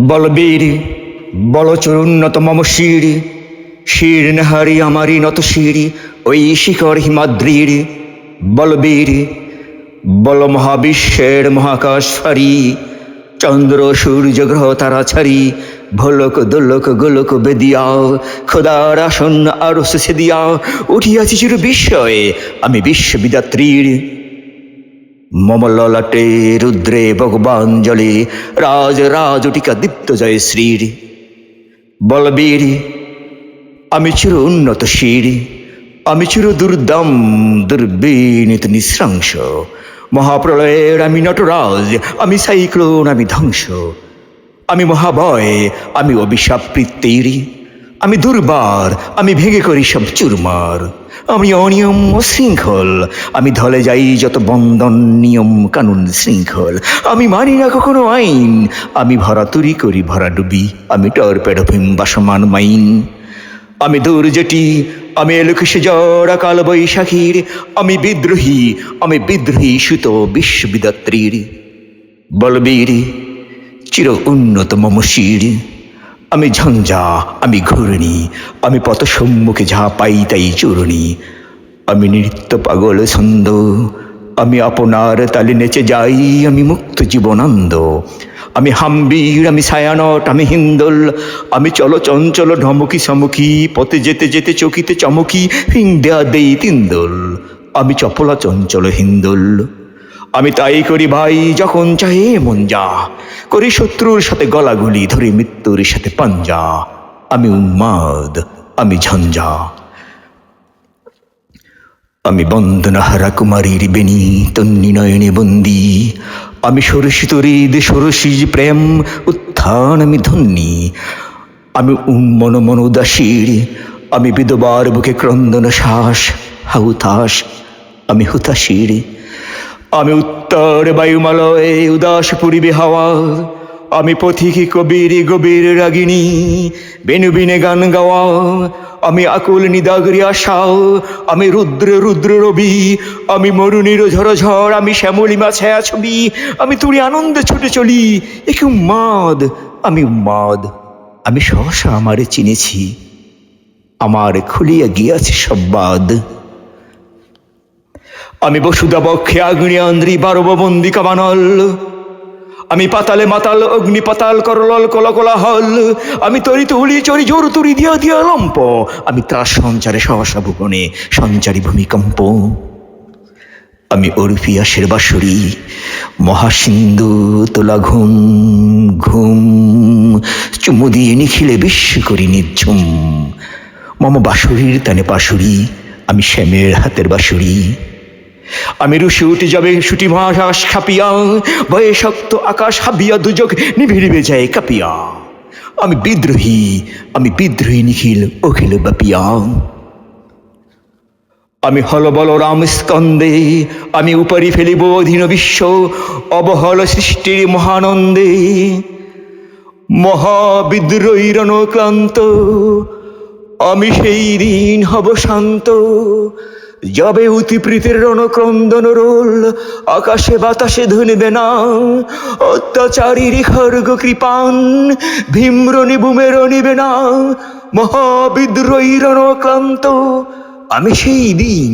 বলবীর বলচরুন্নত মম শির শির নাহারি আমারি নত শির ওই শিখর হিমাদ্রির বলবীর বল মহাবিশ্বের মহাকাশ ফারি চন্দ্র সূর্য গ্রহ তারা ছাড়ি ভোলক দোলক গোলক বেদিয়া খোদার আসন্ন আরো সে দিয়া উঠিয়াছি চির বিস্ময়ে আমি বিশ্ববিদাত্রীর মম ললাটে রুদ্রে ভগবান জলে রাজ রাজটিকা দীপ্ত জয় শ্রীর বলবীর আমি চির উন্নত শির আমি চির দুর্দম দুর্বিনীত নিঃশংস মহাপ্রলয়ের আমি নটরাজ আমি সাইক্লোন আমি ধ্বংস আমি মহাভয় আমি অভিশাপ প্রীতির আমি দুর্বার আমি ভেঙে করি সব চুরমার আমি অনিয়ম ও শৃঙ্খল আমি ধলে যাই যত বন্ধন নিয়ম কানুন শৃঙ্খল আমি মানি না কখনো আইন আমি ভরাতুরি করি ভরা ডুবি আমি টর্পেডো বাসমান মাইন আমি দুর্জটি আমি এলোকেশে জড়া কাল বৈশাখীর আমি বিদ্রোহী সুত বিশ্ববিদাত্রীর বলবীর চির উন্নত মম শির আমি ঝঞ্ঝা আমি ঘূর্ণি আমি পথ সম্মুখে যা পাই তাই চূর্ণি আমি নৃত্য পাগল ছন্দ আমি আপনার তালে নেচে যাই আমি মুক্ত জীবনানন্দ আমি হাম্বীর আমি ছায়ানট আমি হিন্দোল আমি চলো চঞ্চল ঢমকি সমুখী পথে যেতে যেতে চকিতে চমকি হিং দেয়া দেই তিন্দোল আমি চপলা চঞ্চল হিন্দোল আমি তাই করি ভাই যখন চাহে মন যা করি শত্রুর সাথে গলাগুলি ধরে মৃত্যুর সাথে পাঞ্জা আমি উন্মাদ আমি ঝঞ্ঝা আমি বন্দনাহারা কুমারীর বেণী তন্নি নয়নে বন্দী আমি সরসিত হৃদ সরসিজ প্রেম উত্থান আমি ধন্যী আমি মন মন উদাসীর আমি বিধবার বুকে ক্রন্দন শ্বাস হাউতাস আমি হুতাশীর আমি উত্তর বায়ুমালয়ে উদাস পরিবে হাওয়া আমি পথিকি কবির গভীর রাগিনী বেনু বিনে গান গাওয়া আমি আকুল নিদাগরি আশা আমি রুদ্র রুদ্র রবি আমি মরুনির ঝড় ঝড় আমি শ্যামলিমা ছায়া ছবি আমি তুড়ি আনন্দে ছুটে চলি একে উন্মাদ আমি উন্মাদ আমি সহসা আমারে চিনেছি আমার খুলিয়া গিয়াছে সব বাদ আমি বসুদা বক্ষে আগ্নি আন্দ্রি বারবন্দি কামানল আমি পাতালে মাতাল অগ্নি পাতাল করলল কলকলাহল আমি তরিত হুলি চরি জোর তুরি দিয়া দিয়া লম্প আমি ত্রাস সঞ্চারে সহসা ভুবনে সঞ্চারী ভূমিকম্প আমি অরুপিয়াসের বাঁশরি মহাসিন্ধু তোলা ঘুম ঘুম চুমু দিয়ে নিখিলে বিশ্ব করি নিঝুম মম বাঁশুরির তানে পাশুরি আমি শ্যামের হাতের বাঁশুরি আমি রুশে উঠে যাবে সুটি মহাকাশ খাপিয়া ভয়ে শক্ত আকাশ হাবিয়া দুজক নিভিড়িবে যায় কাঁপিয়া আমি বিদ্রোহী নিখিল অখিল বাপিয়া আমি হল বল রাম স্কন্দে আমি উপরি ফেলিব অধীন বিশ্ব অবহল সৃষ্টির মহানন্দে মহাবিদ্রোহীর ক্লান্ত আমি সেই দিন হব শান্ত যাবে অতিপ্রীতের রণক্রন্দন রোল আকাশে বাতাসে ধনবে না অত্যাচারীর খর্গ কৃপান ভীম্রণি বুমের নিবে না মহাবিদ্রোহীর ক্লান্ত আমি সেই দিন